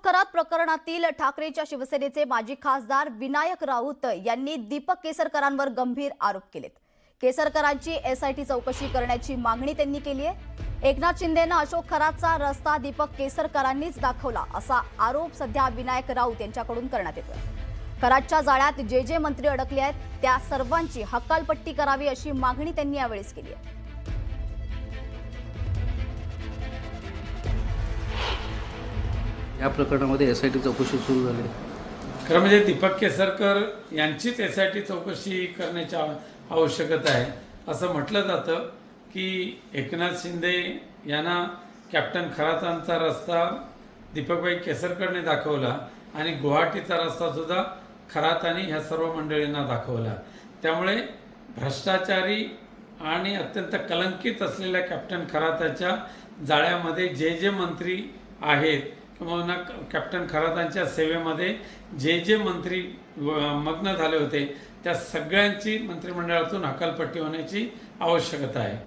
खरात प्रकरणातील ठाकरेंच्या शिवसेनेचे माजी खासदार विनायक राऊत यांनी दीपक केसरकरांवर गंभीर आरोप केलेत। केसरकरांची एसआयटी चौकशी करण्याची मागणी त्यांनी केली आहे। एकनाथ शिंदेंना अशोक खरातचा रस्ता दीपक केसरकरांनीच दाखवला असा आरोप सध्या विनायक राऊत यांच्याकडून करण्यात येतोय। खरातच्या जाळ्यात जे मंत्री अडकले आहेत त्या सर्वांची हकालपट्टी करावी अशी मागणी त्यांनी यावेळी केली आहे। या प्रकरणामध्ये एसआयटी चौकशी सुरू झाली। खरं म्हणजे दीपक केसरकर यांचीच एसआयटी चौकशी करण्याची आवश्यकता आहे असं म्हटलं जातं की एकनाथ शिंदे यांना कॅप्टन खरातांचा रस्ता दीपकभाई केसरकरने दाखवला आणि गुवाहाटीचा रस्ता सुद्धा खरातांनी ह्या सर्व मंडळींना दाखवला। त्यामुळे भ्रष्टाचारी आणि अत्यंत कलंकित असलेल्या कॅप्टन खरातांच्या जाळ्यामध्ये जे मंत्री आहेत किंवा कॅप्टन खरातांच्या सेवेमध्ये जे मंत्री मग्न झाले होते त्या सगळ्यांची मंत्रिमंडळातून हकालपट्टी होण्याची आवश्यकता आहे।